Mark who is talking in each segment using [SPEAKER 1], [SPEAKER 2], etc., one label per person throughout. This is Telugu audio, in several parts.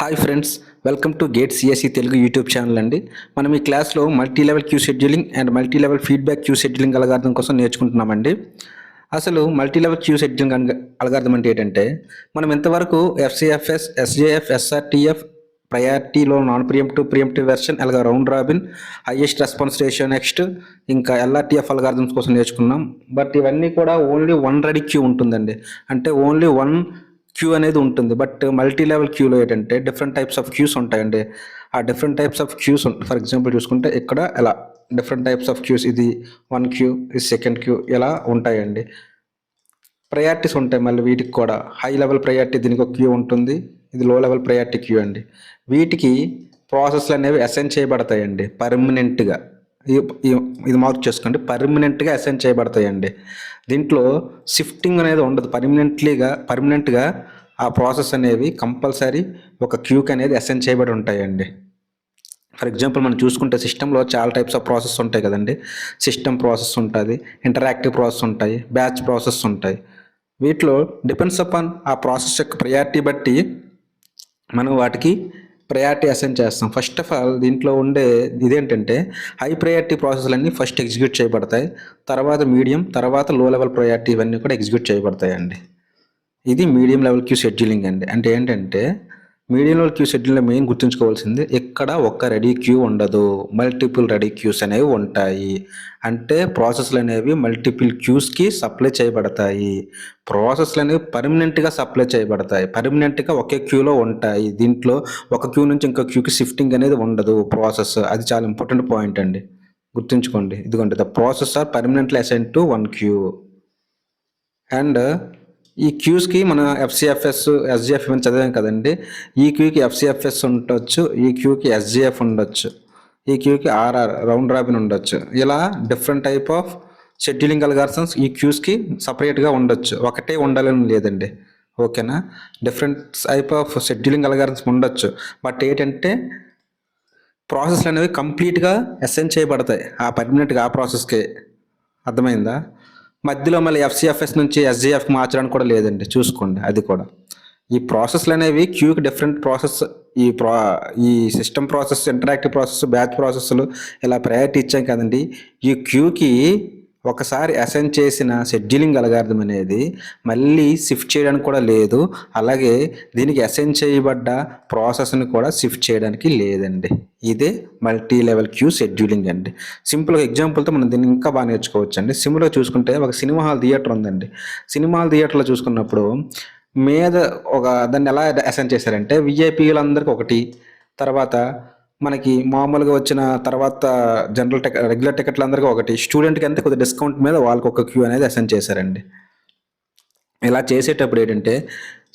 [SPEAKER 1] Hi friends, welcome to GATE CSC Telugu YouTube channel అండి. మనం ఈ క్లాస్లో multi level queue scheduling and multi level feedback queue scheduling algorithm కోసం నేర్చుకుంటున్నామండి. అసలు multi level queue scheduling algorithm అంటే ఏంటంటే, మనం ఇంతవరకు ఎఫ్సిఎఫ్ఎస్, ఎస్జేఎఫ్, ఎస్ఆర్టీఎఫ్, ప్రయారిటీలో నాన్ ప్రియంప్టివ్ వెర్షన్, అలాగే round robin, highest response ratio, next ఇంకా ఎల్ఆర్టీఎఫ్ అల్గారిథమ్స్ కోసం నేర్చుకున్నాం. బట్ ఇవన్నీ కూడా ఓన్లీ వన్ రెడీ క్యూ ఉంటుందండి. అంటే ఓన్లీ వన్ క్యూ అనేది ఉంటుంది. బట్ మల్టీ లెవెల్ క్యూలో ఏంటంటే డిఫరెంట్ టైప్స్ ఆఫ్ క్యూస్ ఉంటాయండి. ఆ different types of queues for example చూసుకుంటే ఇక్కడ ఎలా డిఫరెంట్ టైప్స్ ఆఫ్ క్యూస్, ఇది వన్ క్యూ, ఇది సెకండ్ క్యూ, ఇలా ఉంటాయండి. ప్రయారిటీస్ ఉంటాయి మళ్ళీ వీటికి కూడా. హై లెవెల్ ప్రయారిటీ దీనికి ఒక క్యూ ఉంటుంది, ఇది లో లెవెల్ ప్రయారిటీ క్యూ అండి. వీటికి ప్రాసెస్లు అనేవి అసైన్ చేయబడతాయండి పర్మనెంట్గా. ఇది మార్క్ చేసుకోండి, పర్మనెంట్గా అసైన్ చేయబడతాయండి. దీంట్లో షిఫ్టింగ్ అనేది ఉండదు. పర్మనెంట్గా ఆ ప్రాసెస్ అనేవి కంపల్సరీ ఒక క్యూకి అనేది అసైన్ చేయబడి ఉంటాయండి. ఫర్ ఎగ్జాంపుల్ మనం చూసుకుంటే సిస్టంలో చాలా టైప్స్ ఆఫ్ ప్రాసెస్ ఉంటాయి కదండి. సిస్టమ్ ప్రాసెస్ ఉంటుంది, ఇంటరాక్టివ్ ప్రాసెస్ ఉంటాయి, బ్యాచ్ ప్రాసెస్ ఉంటాయి. వీటిలో డిపెండ్స్ అపాన్ ఆ ప్రాసెస్ యొక్క ప్రయారిటీ బట్టి మనం వాటికి ప్రయారిటీ అసైన్ చేస్తాం. ఫస్ట్ ఆఫ్ ఆల్ దీంట్లో ఉండే ఇదేంటంటే, హై ప్రయారిటీ ప్రాసెస్లన్నీ ఫస్ట్ ఎగ్జిక్యూట్ చేయబడతాయి, తర్వాత మీడియం, తర్వాత లో లెవెల్ ప్రయారిటీ ఇవన్నీ కూడా ఎగ్జిక్యూట్ చేయబడతాయండి. ఇది మీడియం లెవెల్ క్యూ షెడ్యూలింగ్ అండి. అంటే ఏంటంటే, మీడియం లెవెల్ క్యూ షెడ్యూలింగ్లో మెయిన్ గుర్తుంచుకోవాల్సింది, ఎక్కడ ఒక్క రెడీ క్యూ ఉండదు, మల్టిపుల్ రెడీ క్యూస్ అనేవి ఉంటాయి. అంటే ప్రాసెస్లు అనేవి మల్టిపుల్ క్యూస్కి సప్లై చేయబడతాయి. ప్రాసెస్లు అనేవి పర్మనెంట్గా సప్లై చేయబడతాయి, పర్మనెంట్గా ఒకే క్యూలో ఉంటాయి. దీంట్లో ఒక క్యూ నుంచి ఇంకో క్యూకి షిఫ్టింగ్ అనేది ఉండదు ప్రాసెస్. అది చాలా ఇంపార్టెంట్ పాయింట్ అండి, గుర్తుంచుకోండి. ఇదిగోండి, the process are permanently assign to one queue. And ఈ క్యూస్కి మన ఎఫ్సిఎఫ్ఎస్, ఎస్జిఎఫ్ ఇవన్నీ చదివాం కదండి. ఈ క్యూకి ఎఫ్సిఎఫ్ఎస్ ఉండొచ్చు, ఈ క్యూకి ఎస్జిఎఫ్ ఉండొచ్చు, ఈ క్యూకి ఆర్ఆర్ రౌండ్ రాబిన్ ఉండొచ్చు. ఇలా different type of scheduling algorithms ఈ క్యూస్కి సపరేట్గా ఉండొచ్చు, ఒకటే ఉండాలని లేదండి. ఓకేనా? Different type of scheduling algorithms ఉండొచ్చు. బట్ ఏంటంటే ప్రాసెస్లు అనేవి కంప్లీట్గా అసైన్ చేయబడతాయి ఆ పర్మనెంట్గా ఆ ప్రాసెస్కే. అర్థమైందా? మధ్యలో మళ్ళీ ఎఫ్సిఎఫ్ఎస్ నుంచి ఎస్జిఎఫ్ మార్చడానికి కూడా లేదండి, చూసుకోండి. అది కూడా ఈ ప్రాసెస్లు అనేవి క్యూకి డిఫరెంట్ ప్రాసెస్, ఈ system process, interactive process, batch ప్రాసెస్లు ఇలా ప్రయారిటీ ఇచ్చాం కదండి. ఈ క్యూకి ఒకసారి అసైన్ చేసిన షెడ్యూలింగ్ అల్గారిథం అనేది మళ్ళీ షిఫ్ట్ చేయడానికి కూడా లేదు. అలాగే దీనికి అసైన్ చేయబడ్డ ప్రాసెస్ని కూడా షిఫ్ట్ చేయడానికి లేదండి. ఇదే మల్టీ లెవెల్ క్యూ షెడ్యూలింగ్ అండి. సింపుల్గా ఎగ్జాంపుల్తో మనం దీన్ని ఇంకా బాగా నేర్చుకోవచ్చు అండి. సింపుల్గా చూసుకుంటే ఒక సినిమా హాల్ థియేటర్ ఉందండి. సినిమా హాల్ థియేటర్లో చూసుకున్నప్పుడు మీద దాన్ని ఎలా అసైన్ చేశారంటే, విఐపీలందరికీ ఒకటి, తర్వాత మనకి మామూలుగా వచ్చిన తర్వాత రెగ్యులర్ టికెట్లందరికీ ఒకటి, స్టూడెంట్కి అంతే కొద్దిగా డిస్కౌంట్ మీద వాళ్ళకి ఒక క్యూ అనేది అసైన్ చేశారండి. ఇలా చేసేటప్పుడు ఏంటంటే,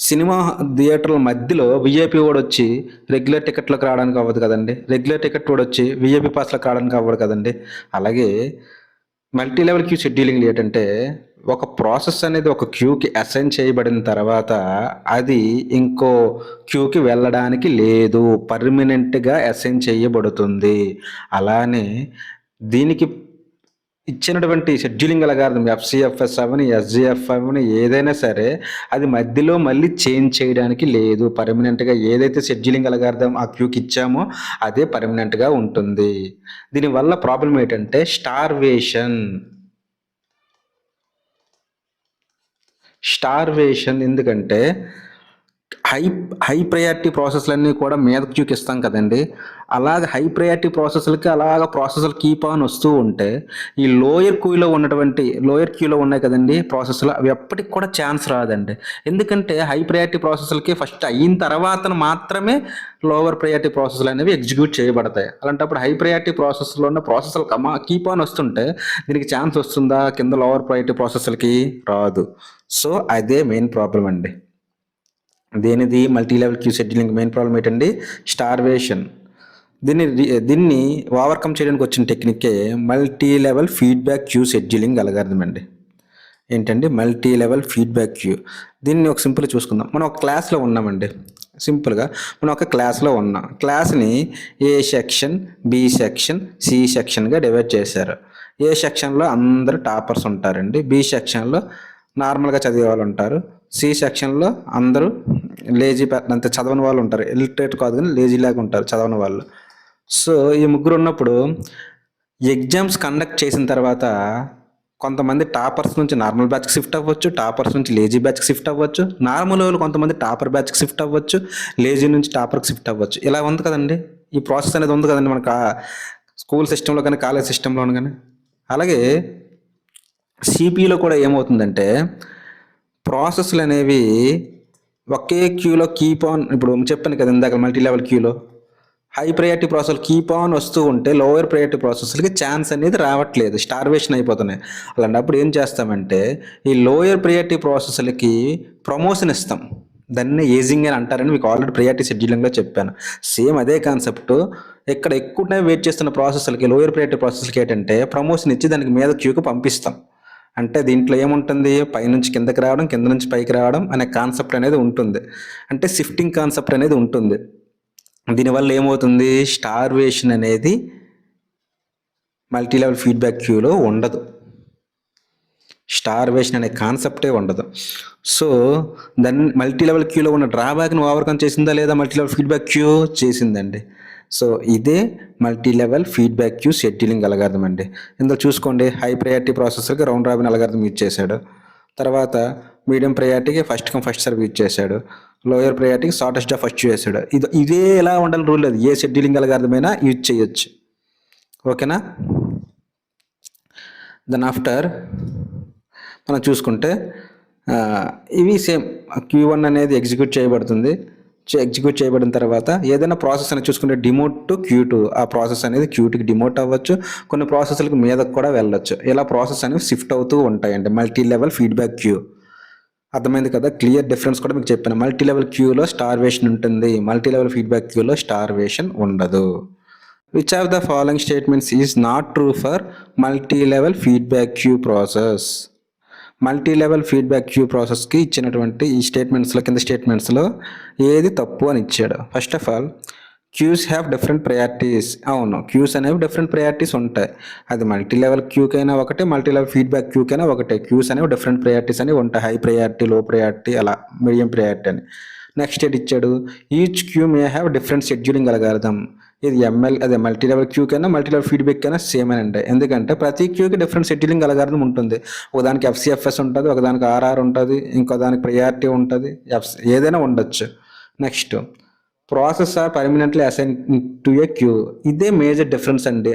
[SPEAKER 1] సినిమా థియేటర్ల మధ్యలో విఐపీ వాడు వచ్చి రెగ్యులర్ టికెట్లకు రావడానికి అవ్వదు కదండి, రెగ్యులర్ టికెట్ వాడు వచ్చి విఐపీ పాస్లకు రావడానికి అవ్వదు కదండి. అలాగే మల్టీ లెవెల్ క్యూ షెడ్యూలింగ్ ఏంటంటే, ఒక ప్రాసెస్ అనేది ఒక క్యూకి అసైన్ చేయబడిన తర్వాత అది ఇంకో క్యూకి వెళ్ళడానికి లేదు, పర్మనెంట్గా అసైన్ చేయబడుతుంది. అలానే దీనికి ఇచ్చినటువంటి షెడ్యూలింగ్ అల్గారిథం ఎఫ్సిఎఫ్ఎస్ అవని, ఎస్జిఎఫ్ అవని, ఏదైనా సరే అది మధ్యలో మళ్ళీ చేంజ్ చేయడానికి లేదు. పర్మనెంట్గా ఏదైతే షెడ్యూలింగ్ అల్గారిథం ఆ క్యూకి ఇచ్చామో అదే పర్మనెంట్గా ఉంటుంది. దీనివల్ల ప్రాబ్లం ఏంటంటే స్టార్వేషన్. ఎందుకంటే హై ప్రయారిటీ ప్రాసెస్లన్నీ కూడా మీద క్యూకి ఇస్తాం కదండి. అలాగ హై ప్రయారిటీ ప్రాసెస్లకి ప్రాసెస్లు కీప్ ఆన్ వస్తూ ఉంటే ఈ లోయర్ క్యూలో ఉన్నాయి కదండి ప్రాసెస్లు, అవి ఎప్పటికి కూడా ఛాన్స్ రాదండి. ఎందుకంటే హై ప్రయారిటీ ప్రాసెస్లకి ఫస్ట్ అయిన తర్వాత మాత్రమే లోవర్ ప్రయారిటీ ప్రాసెస్లు అనేవి ఎగ్జిక్యూట్ చేయబడతాయి. అలాంటప్పుడు హై ప్రయారిటీ ప్రాసెస్లో ఉన్న ప్రాసెస్లు కీప్ ఆన్ వస్తుంటే దీనికి ఛాన్స్ వస్తుందా? కింద లోవర్ ప్రయారిటీ ప్రాసెస్లకి రాదు. సో అదే మెయిన్ ప్రాబ్లం అండి. దేనిది multi level queue scheduling main problem ఏంటండి? స్టార్వేషన్. దీన్ని ఓవర్కమ్ చేయడానికి వచ్చిన టెక్నిక్కే multi level feedback queue scheduling algorithm అండి. ఏంటండి? Multi level feedback queue. దీన్ని ఒక సింపుల్గా చూసుకుందాం. మనం ఒక క్లాస్లో ఉన్నామండి. సింపుల్గా మనం ఒక క్లాస్లో ఉన్నాం. క్లాస్ని A section, B section, C సెక్షన్గా డివైడ్ చేశారు. ఏ సెక్షన్లో అందరూ టాపర్స్ ఉంటారండి, బి సెక్షన్లో నార్మల్గా చదివే వాళ్ళు ఉంటారు, సి సెక్షన్లో అందరూ లేజీ అంతే చదవని వాళ్ళు ఉంటారు, ఇలిటరేట్ కాదు కానీ లేజీ లాగా ఉంటారు చదవని వాళ్ళు. సో ఈ ముగ్గురు ఉన్నప్పుడు ఎగ్జామ్స్ కండక్ట్ చేసిన తర్వాత కొంతమంది టాపర్స్ నుంచి నార్మల్ బ్యాచ్కి షిఫ్ట్ అవ్వచ్చు, టాపర్స్ నుంచి లేజీ బ్యాచ్కి షిఫ్ట్ అవ్వచ్చు, నార్మల్ వాళ్ళు కొంతమంది టాపర్ బ్యాచ్కి షిఫ్ట్ అవ్వచ్చు, లేజీ నుంచి టాపర్కి షిఫ్ట్ అవ్వచ్చు. ఇలా ఉంది కదండి, ఈ ప్రాసెస్ అనేది ఉంది కదండి మనకు స్కూల్ సిస్టంలో కానీ కాలేజ్ సిస్టంలో కానీ. అలాగే సిపిలో కూడా ఏమవుతుందంటే ప్రాసెస్లు అనేవి ఒకే క్యూలో కీప్ ఆన్, ఇప్పుడు చెప్పాను కదా ఇందాక మల్టీ లెవెల్ క్యూలో high priority process keep on వస్తూ ఉంటే లోయర్ ప్రయారిటీ ప్రాసెస్లకి ఛాన్స్ అనేది రావట్లేదు, స్టార్వేషన్ అయిపోతున్నాయి. అలాంటప్పుడు ఏం చేస్తామంటే ఈ లోయర్ ప్రయారిటీ ప్రాసెస్లకి ప్రమోషన్ ఇస్తాం, దాన్ని ఏజింగ్ అని అంటారని మీకు ఆల్రెడీ ప్రయారిటీ షెడ్యూలింగ్లో చెప్పాను. సేమ్ అదే కాన్సెప్ట్ ఇక్కడ ఎక్కువ టైం వెయిట్ చేస్తున్న ప్రాసెస్లకి లోయర్ ప్రయారిటీ ప్రాసెస్లకి ఏంటంటే ప్రమోషన్ ఇచ్చి దానికి మీద క్యూకి పంపిస్తాం. అంటే దీంట్లో ఏముంటుంది, పైనుంచి కిందకి రావడం, కింద నుంచి పైకి రావడం అనే కాన్సెప్ట్ అనేది ఉంటుంది, అంటే షిఫ్టింగ్ కాన్సెప్ట్ అనేది ఉంటుంది. దీనివల్ల ఏమవుతుంది, స్టార్వేషన్ అనేది మల్టీ లెవెల్ ఫీడ్బ్యాక్ క్యూలో ఉండదు, స్టార్వేషన్ అనే కాన్సెప్టే ఉండదు. సో దాన్ని మల్టీ లెవెల్ క్యూలో ఉన్న డ్రాబ్యాక్ను ఓవర్కమ్ చేసిందా లేదా మల్టీ లెవెల్ ఫీడ్బ్యాక్ క్యూ, చేసిందండి. సో ఇదే multi level feedback queue scheduling algorithm అండి. ఇందులో చూసుకోండి, హై ప్రయారిటీ ప్రాసెసర్కి రౌండ్ రాబిన్ అల్గారిథం యూజ్ చేశాడు, తర్వాత మీడియం ప్రయారిటీకి first come first serve use చేశాడు, లోయర్ ప్రయారిటీకి షార్టెస్ట్ ఆఫ్ ఫస్ట్ చేశాడు. ఇదే ఎలా ఉండాలి రూల్ లేదు, ఏ షెడ్యూలింగ్ అల్గారిథమైనా యూజ్ చేయొచ్చు. ఓకేనా. దెన్ ఆఫ్టర్ మనం చూసుకుంటే ఇవి సేమ్ Q1 అనేది ఎగ్జిక్యూట్ చేయబడుతుంది. ఎగ్జిక్యూట్ చేయబడిన తర్వాత ఏదైనా ప్రాసెస్ అనేది చూసుకుంటే డిమోట్ టు Q2, ఆ ప్రాసెస్ అనేది Q2కి డిమోట్ అవ్వచ్చు, కొన్ని ప్రాసెస్లకు మీదకు కూడా వెళ్ళొచ్చు. ఇలా ప్రాసెస్ అనేవి షిఫ్ట్ అవుతూ ఉంటాయండి మల్టీ లెవెల్ ఫీడ్బ్యాక్ క్యూ. అర్థమైంది కదా, క్లియర్ డిఫరెన్స్ కూడా మీకు చెప్పాను. మల్టీ లెవెల్ క్యూలో స్టార్వేషన్ ఉంటుంది, మల్టీ లెవెల్ ఫీడ్బ్యాక్ క్యూలో స్టార్వేషన్ ఉండదు. Which of the following statements is not true for multi level feedback queue process. Multi level feedback queue ప్రాసెస్కి ఇచ్చినటువంటి ఈ స్టేట్మెంట్స్లో కింద స్టేట్మెంట్స్లో ఏది తప్పు అని ఇచ్చాడు. First of all queues have different priorities. అవును, క్యూస్ అనేవి డిఫరెంట్ ప్రయారిటీస్ ఉంటాయి, అది మల్టీ లెవెల్ క్యూకైనా ఒకటే, మల్టీ లెవెల్ ఫీడ్బ్యాక్ క్యూకైనా ఒకటే. క్యూస్ అనేవి డిఫరెంట్ ప్రయారిటీస్ అనేవి ఉంటాయి, హై ప్రయారిటీ, లో ప్రయారిటీ, అలా మీడియం ప్రయారిటీ అని. నెక్స్ట్ ఏది ఇచ్చాడు, each queue may have different scheduling algorithm. ఇది అదే మల్టీ లెవెల్ క్యూ కైనా మల్టీ లెవెల్ ఫీడ్బ్యాక్ కైనా సేమ్ అని అంటే, ఎందుకంటే ప్రతి క్యూకి డిఫరెంట్ షెడ్యూలింగ్ అల్గారిథం ఉంటుంది. ఒకదానికి FCFS ఉంటుంది, ఒకదానికి RR ఉంటుంది, ఇంకో దానికి ప్రయారిటీ ఉంటుంది, ఏదైనా ఉండొచ్చు. Next process are permanently assign to a queue. ఇదే మేజర్ డిఫరెన్స్ అండి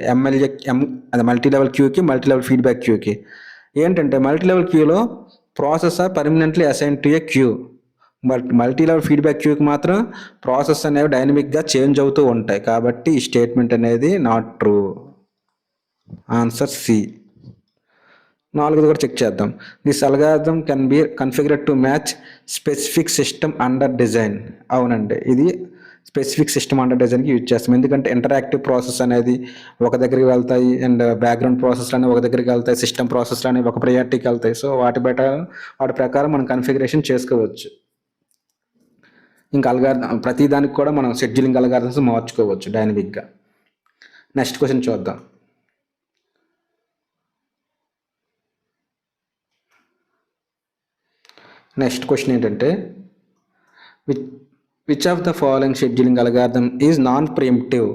[SPEAKER 1] అదే మల్టీ లెవెల్ క్యూకి మల్టీ లెవెల్ ఫీడ్బ్యాక్ క్యూకి. ఏంటంటే మల్టీ లెవెల్ క్యూలో process are permanently assign to a queue, but multi level feedback క్యూకి మాత్రం ప్రాసెస్ అనేవి డైనమిక్గా చేంజ్ అవుతూ ఉంటాయి. కాబట్టి ఈ స్టేట్మెంట్ అనేది నాట్ ట్రూ. Answer C. నాలుగోది కూడా చెక్ చేద్దాం. This algorithm can be configured to match specific system under design. అవునండి, ఇది స్పెసిఫిక్ సిస్టమ్ అండర్ డిజైన్కి యూజ్ చేస్తాం, ఎందుకంటే ఇంటరాక్టివ్ ప్రాసెస్ అనేది ఒక దగ్గరికి వెళ్తాయి, అండ్ బ్యాక్గ్రౌండ్ ప్రాసెస్లు అనేవి ఒక దగ్గరికి వెళ్తాయి, సిస్టమ్ ప్రాసెస్లు అనేవి ఒక ప్రయారిటీకి వెళ్తాయి. సో వాటి ప్రకారం మనం కన్ఫిగరేషన్ చేసుకోవచ్చు. ఇంకా అల్గారిథం ప్రతి దానికి కూడా మనం షెడ్యూలింగ్ అల్గారిథమ్స్ మార్చుకోవచ్చు డైనమిక్గా. నెక్స్ట్ క్వశ్చన్ చూద్దాం. నెక్స్ట్ క్వశ్చన్ ఏంటంటే which of the following scheduling algorithm is non preemptive.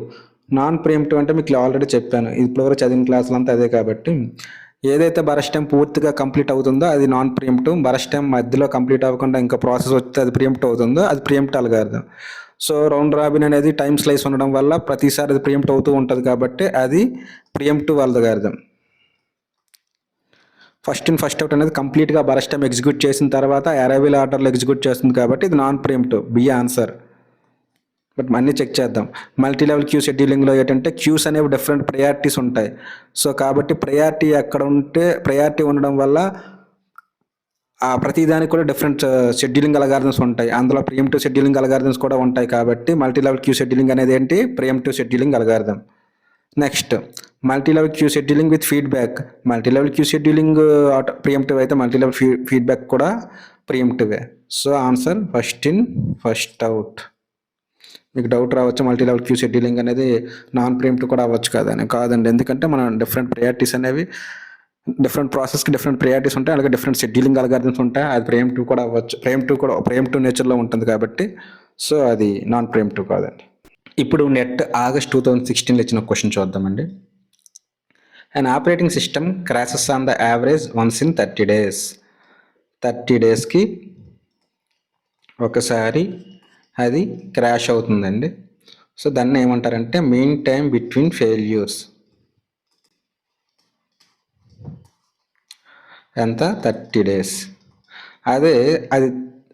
[SPEAKER 1] Non preemptive అంటే మీకు ఆల్రెడీ చెప్పాను, ఇప్పటివరకు చదివిన క్లాసులు అంతా అదే. కాబట్టి ఏదైతే బరస్ట్ టైం పూర్తిగా కంప్లీట్ అవుతుందో అది నాన్ ప్రియంప్టివ్, బరస్ట్ టైం మధ్యలో కంప్లీట్ అవ్వకుండా ఇంకా ప్రాసెస్ వస్తే అది ప్రియంప్ట్ అవుతుందో అది preempt algorithm. So round robin అనేది టైం స్లైస్ ఉండడం వల్ల ప్రతిసారి అది ప్రియంప్ట్ అవుతూ ఉంటుంది, కాబట్టి అది preemptive algorithm. First in first out అనేది కంప్లీట్గా బరస్ట్ టైం ఎగ్జిక్యూట్ చేసిన తర్వాత అరైవల్ ఆర్డర్లో ఎగ్జిక్యూట్ చేస్తుంది, కాబట్టి ఇది non pre-emptive, B answer. But అన్నీ చెక్ చేద్దాం. మల్టీ లెవెల్ క్యూ షెడ్యూలింగ్లో ఏంటంటే క్యూస్ అనేవి డిఫరెంట్ ప్రయారిటీస్ ఉంటాయి. సో కాబట్టి ప్రయారిటీ ఎక్కడ ఉంటే ప్రయారిటీ ఉండడం వల్ల ఆ ప్రతిదానికి కూడా డిఫరెంట్ షెడ్యూలింగ్ అల్గారిథమ్స్ ఉంటాయి, అందులో ప్రియంప్టివ్ షెడ్యూలింగ్ అల్గారిథమ్స్ కూడా ఉంటాయి. కాబట్టి మల్టీ లెవెల్ క్యూ షెడ్యూలింగ్ అనేది ఏంటి, preemptive scheduling algorithm. Next multi level queue scheduling with feedback. Multi level queue scheduling preemptive అయితే మల్టీ లెవెల్ ఫీడ్బ్యాక్ కూడా ప్రియంప్టివే. So answer first in first out. మీకు డౌట్ రావచ్చు, మల్టీ లెవెల్ క్యూ షెడ్యూలింగ్ అనేది నాన్ ప్రియంప్టివ్ కూడా అవ్వచ్చు కాదండి. కాదండి, ఎందుకంటే మనం డిఫరెంట్ ప్రయారిటీస్ అనేవి డిఫరెంట్ ప్రాసెస్కి డిఫరెంట్ ప్రయారిటీస్ ఉంటాయి, అలాగే డిఫరెంట్ షెడ్యూలింగ్ అల్గారిథమ్స్ ఉంటాయి. అది ప్రియంప్టివ్ కూడా అవ్వచ్చు, ప్రియంప్టివ్ నేచర్లో ఉంటుంది కాబట్టి సో అది నాన్ ప్రియంప్టివ్ కాదండి. ఇప్పుడు నెట్ ఆగస్ట్ 2016 ఇచ్చిన క్వశ్చన్ చూద్దామండి. And operating system crashes on the average once in 30 days. 30 daysకి ఒకసారి అది క్రాష్ అవుతుందండి. సో దాన్ని ఏమంటారంటే మీన్ టైం బిట్వీన్ ఫెయిల్యూర్స్. ఎంత? 30 days. అదే అది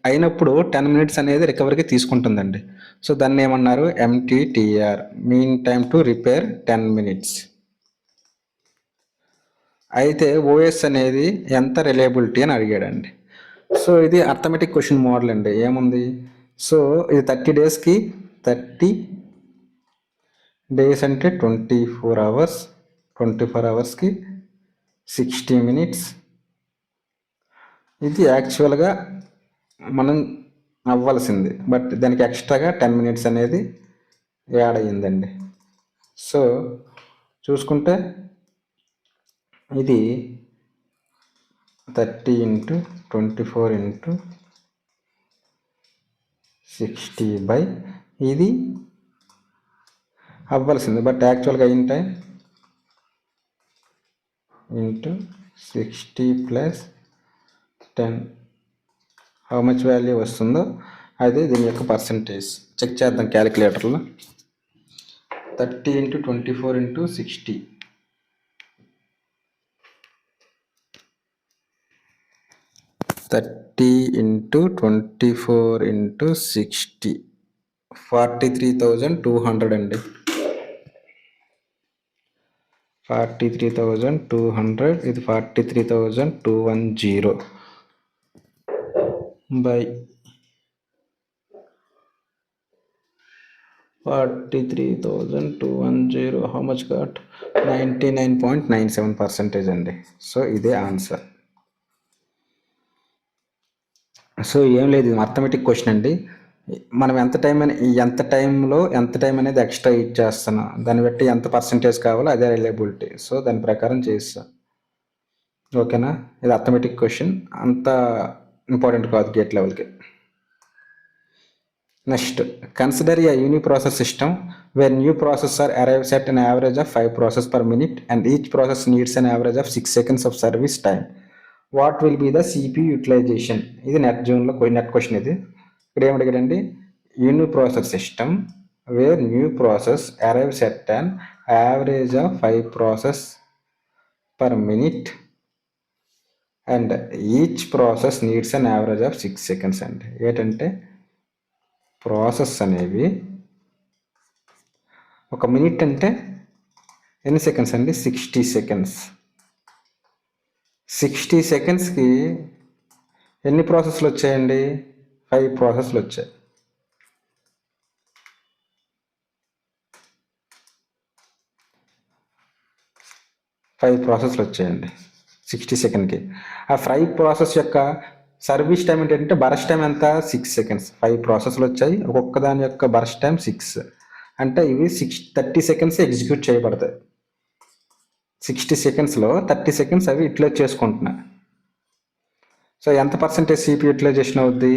[SPEAKER 1] అయినప్పుడు 10 minutes అనేది రికవరీకి తీసుకుంటుందండి. సో దాన్ని ఏమన్నారు? MTTR, mean time to repair 10 minutes. అయితే ఓఎస్ అనేది ఎంత రిలయబిలిటీ అని అడిగాడండి. సో ఇది అర్థమెటిక్ క్వశ్చన్ మోడల్ అండి. ఏముంది? సో ఇది 30 daysకి 30 days అంటే 24 hours. 24 hoursకి 60 minutes. ఇది యాక్చువల్గా మనం అవ్వాల్సింది, బట్ దానికి ఎక్స్ట్రాగా 10 minutes అనేది యాడ్ అయ్యిందండి. సో చూసుకుంటే ఇది 30 × 24 × 60 బై ఇది అవ్వాల్సింది, బట్ యాక్చువల్గా అయిన టైం × 60 + 10 హౌ మచ్ వాల్యూ వస్తుందో అది దీని యొక్క పర్సంటేజ్ చెక్ చేద్దాం క్యాలిక్యులేటర్లో. 30 × 24 × 60. 30 × 24 × 60 43,200 అండి. 43,200. ఇది 43,210 బై 43,210 హౌ మచ్ గాట్? 99.97% అండి. సో ఇదే ఆన్సర్. సో ఏం లేదు, ఇది అర్థమెటిక్ క్వశ్చన్ అండి. మనం ఎంత టైం అనేది ఎక్స్ట్రా ఇచ్చేస్తున్నాం, దాన్ని బట్టి ఎంత పర్సంటేజ్ కావాలో అదే రిలయబిలిటీ. సో దాని ప్రకారం చేస్తాం. ఓకేనా? ఇది అర్థమెటిక్ క్వశ్చన్, అంత ఇంపార్టెంట్ కాదు గేట్ లెవెల్కి. Next, consider a uniprocess system where new processor arrives at an average of 5 process per minute and each process needs an average of 6 seconds of service time. What will be the CPU utilisation? ఇది నెట్ క్వశ్చన్. ఇది ఇక్కడ ఏమడిగారండి? Uniprocess system where new process arrives at an average of 5 process per minute and each process needs an average of 6 seconds అండి. ఏంటంటే ప్రాసెస్ అనేవి ఒక మినిట్ అంటే ఎన్ని సెకండ్స్ అండి? 60 seconds. 60 secondsకి ఎన్ని ప్రాసెస్లు వచ్చాయండి? 5 ప్రాసెస్లు వచ్చాయి. 5 ప్రాసెస్లు వచ్చాయండి 60 సెకండ్కి. ఆ 5 ప్రాసెస్ యొక్క సర్వీస్ టైం ఏంటంటే బరస్ట్ టైం ఎంత? 6 seconds. 5 ప్రాసెస్లు వచ్చాయి, ఒక్కొక్క దాని యొక్క బరస్ట్ టైం 6. అంటే ఇవి 30 seconds ఎగ్జిక్యూట్ చేయబడతాయి. 60 secondsలో 30 seconds అవి యూటిలైజ్ చేసుకుంటున్నాయి. సో ఎంత పర్సెంటేజ్ CPU యూటిలైజేషన్ అవుద్ది?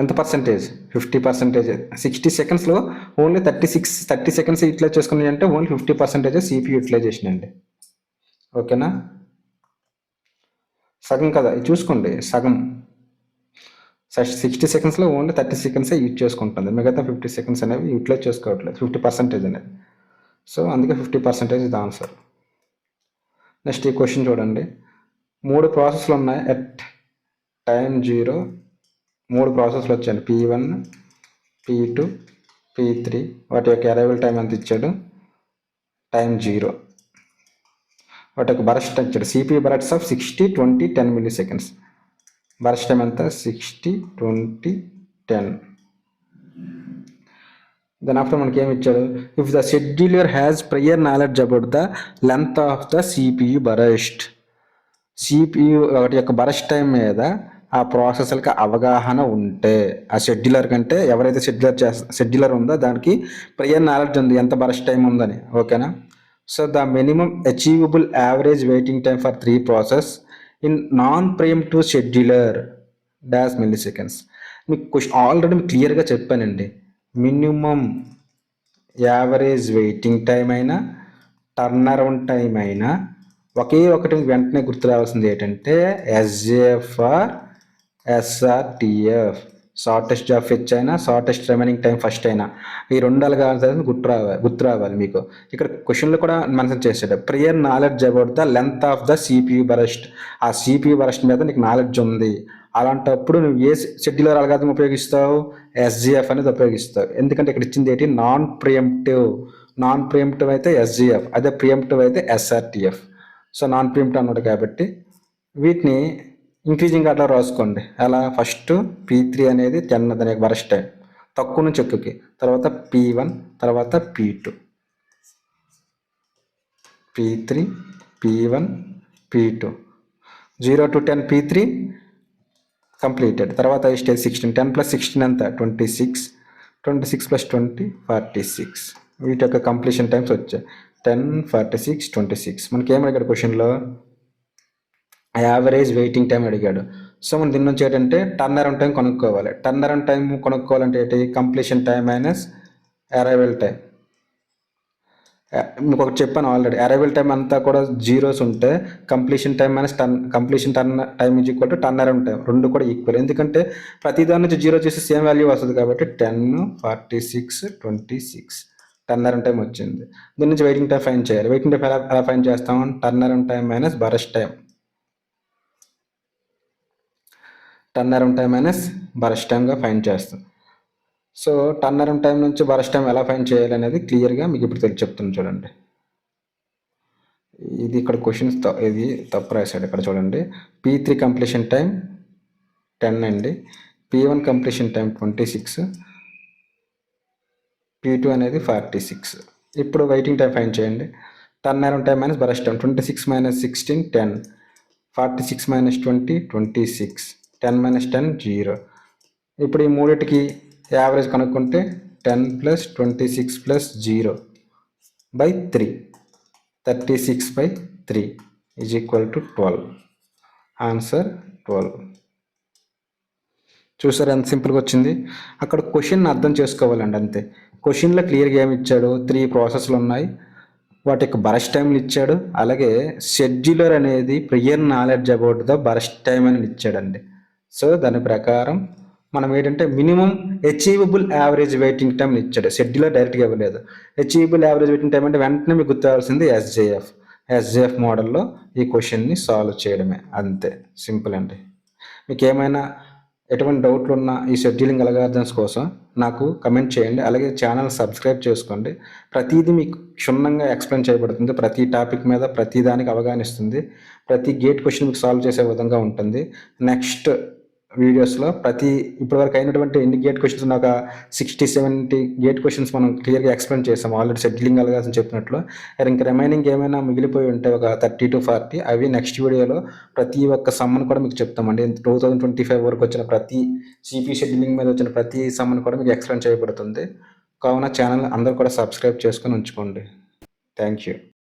[SPEAKER 1] ఎంత పర్సెంటేజ్? 50%. 60 secondsలో ఓన్లీ 30 seconds యూటిలైజ్ చేసుకున్నాయి అంటే ఓన్లీ 50% CPU యూటిలైజేషన్ అండి. ఓకేనా? సగం కదా, ఇది చూసుకోండి, సగం. 60 secondsలో ఓన్లీ 30 seconds యూజ్ చేసుకుంటుంది, మిగతా 50 seconds అనేవి యూటిలైజ్ చేసుకోవట్లేదు, 50% అనేది. సో అందుకే 50% ఇది ఆన్సర్. నెక్స్ట్ ఈ క్వశ్చన్ చూడండి. 3 ప్రాసెస్లు ఉన్నాయి ఎట్ టైం 0. 3 ప్రాసెస్లు వచ్చాయండి, P1, P2, P3. వాటి యొక్క అరైవల్ టైం ఎంత ఇచ్చాడు? టైం 0. వాటి యొక్క బరస్ట్ ఇచ్చాడు. CPU burst of 60, 20, 10 milliseconds. Burst time ఎంత? 60, 20, 10. దెన్ ఆఫ్టర్ మనకి ఏమి ఇచ్చాడు? If the scheduler has prior knowledge about the length of the CPU burst. CPU వాటి యొక్క బరస్ట్ టైం మీద ఆ ప్రాసెసర్కి అవగాహన ఉంటే, ఆ షెడ్యూలర్ కంటే ఎవరైతే షెడ్యూలర్ ఉందో దానికి ప్రయర్ నాలెడ్జ్ ఉంది ఎంత బరస్ట్ టైం ఉందని. ఓకేనా? So the minimum achievable average waiting time for 3 process in non preemptive scheduler dash milliseconds. మీకు క్వశ్చన్ ఆల్రెడీ మీకు క్లియర్గా చెప్పానండి. మినిమం యావరేజ్ వెయిటింగ్ టైం అయినా టర్న్ అరౌండ్ టైం అయినా ఒకే ఒకటి వెంటనే గుర్తు రావాల్సింది ఏంటంటే SJF or SRTF. Shortest job fetch అయినా షార్టెస్ట్ రిమైనింగ్ టైం ఫస్ట్ అయినా ఈ రెండు అలగాల్సింది గుర్తు రావాలి మీకు. ఇక్కడ క్వశ్చన్లో కూడా మెన్షన్ చేశాడు prior knowledge about the length of the CPU burst. ఆ సిపియు బరస్ట్ మీద నీకు నాలెడ్జ్ ఉంది, అలాంటప్పుడు నువ్వు ఏ షెడ్యూలర్ అల్గారిథం ఉపయోగిస్తావు? ఎస్జిఎఫ్ అనేది ఉపయోగిస్తావు. ఎందుకంటే ఇక్కడ ఇచ్చింది ఏంటి? నాన్ ప్రియంప్టివ్ అయితే ఎస్జిఎఫ్, అదే ప్రియంప్టివ్ అయితే ఎస్ఆర్టిఎఫ్. సో నాన్ ప్రియంప్టివ్ అన్నాడు కాబట్టి వీటిని ఇంక్రీజింగ్ ఆర్డర్లో రాసుకోండి. అలా ఫస్ట్ P3 అనేది 10 దాని వరస్ట్ టైం, తక్కువ నుంచి ఎక్కువకి, తర్వాత P1, తర్వాత P2, P3, P1, P2, 0 to 10 P3 completed. తర్వాత ఈ స్టేజ్ 16, 10 + 16 ఎంత? 26, 26 + 20 46. వీటి యొక్క కంప్లీషన్ టైమ్స్ వచ్చాయి 10, 46, 26. మనకి ఏం అడిగాడు క్వశ్చన్లో? యావరేజ్ వెయిటింగ్ టైం అడిగాడు. సో మనం దీని నుంచి ఏంటంటే టర్న్ అరౌండ్ టైం కొనుక్కోవాలి. టర్న్ అరౌండ్ టైం కొనుక్కోవాలంటే ఏంటి? Completion time minus arrival time. మీకు ఒకటి చెప్పాను ఆల్రెడీ, అరైవల్ టైం అంతా కూడా జీరోస్ ఉంటే completion time minus completion turn time is equal to turn around time, రెండు కూడా ఈక్వల్. ఎందుకంటే ప్రతి దాని నుంచి జీరో చేసి సేమ్ వాల్యూ వస్తుంది కాబట్టి 10, 46, 26 టర్న్ అరౌండ్ టైం వచ్చింది. దీని నుంచి వెయిటింగ్ టైం ఫైన్ చేయాలి. వెయిటింగ్ టైం ఎలా ఫైన్ చేస్తాం? Turn around time minus burst time, turn around time minus burst టైంగా ఫైన్ చేస్తాం. సో టర్న్ అరౌండ్ టైం నుంచి బరస్ట్ టైం ఎలా ఫైన్ చేయాలి అనేది క్లియర్గా మీకు ఇప్పుడు చెప్తాను చూడండి. ఇది ఇక్కడ క్వశ్చన్స్ ఇది తప్పు రాశాడు. ఇక్కడ చూడండి, P3 కంప్లీషన్ టైం 10 అండి, P1 కంప్లీషన్ టైం 26, P2 అనేది 46. ఇప్పుడు వెయిటింగ్ టైం ఫైన్ చేయండి. Turn around time minus burst time, 26 - 16 10, 46 - 20 26, 10 - 10 0. ఇప్పుడు ఈ మూడింటికి యావరేజ్ కనుక్కుంటే 10 + 26 + 0 / 3, 36/3 ఈజ్ ఈక్వల్ టు 12. ఆన్సర్ 12. చూసారు ఎంత సింపుల్గా వచ్చింది? అక్కడ క్వశ్చన్ అర్థం చేసుకోవాలండి, అంతే. క్వశ్చన్లో క్లియర్గా ఏమి ఇచ్చాడు? 3 ప్రాసెస్లు ఉన్నాయి, వాటి యొక్క బరస్ట్ టైంలు ఇచ్చాడు. అలాగే షెడ్యూలర్ అనేది prior knowledge about the burst time అని ఇచ్చాడండి. సో దాని ప్రకారం మనం ఏంటంటే minimum achievable average waiting time ఇచ్చాడు. షెడ్యూలర్ డైరెక్ట్గా ఇవ్వలేదు. అచీవబుల్ యావరేజ్ వెయిటింగ్ టైం అంటే వెంటనే మీకు గుర్తురావాల్సింది ఎస్జేఎఫ్ మోడల్లో ఈ క్వశ్చన్ని సాల్వ్ చేయడమే, అంతే. సింపుల్ అండి. మీకు ఏమైనా ఎటువంటి డౌట్లు ఉన్నా ఈ షెడ్యూలింగ్ అల్గారిథమ్స్ కోసం నాకు కమెంట్ చేయండి. అలాగే ఛానల్ సబ్స్క్రైబ్ చేసుకోండి. ప్రతిదీ మీకు క్షుణ్ణంగా ఎక్స్ప్లెయిన్ చేయబడుతుంది. ప్రతి టాపిక్ మీద ప్రతి దానికి అవగాహన ఇస్తుంది. ప్రతి గేట్ క్వశ్చన్ మీకు సాల్వ్ చేసే విధంగా ఉంటుంది. నెక్స్ట్ వీడియోస్లో ఇప్పటివరకు అయినటువంటి ఎన్ని గేట్ క్వశ్చన్స్ ఉన్న ఒక 60-70 గేట్ క్వశ్చన్స్ మనం క్లియర్గా ఎక్స్ప్లెయిన్ చేసాం ఆల్రెడీ షెడ్యూలింగ్ అల్గారిథం చెప్పినట్లు. ఇంకా రిమైనింగ్ ఏమైనా మిగిలిపోయి ఉంటే ఒక 30 to 40 అవి నెక్స్ట్ వీడియోలో ప్రతి ఒక్క సమ్మన్ కూడా మీకు చెప్తామండి. 2025 వరకు వచ్చిన ప్రతి సిపి షెడ్యూలింగ్ మీద వచ్చిన ప్రతి సమ్మన్ కూడా మీకు ఎక్స్ప్లెయిన్ చేయబడుతుంది. కావున ఛానల్ అందరూ కూడా సబ్స్క్రైబ్ చేసుకొని ఉంచుకోండి. Thank you.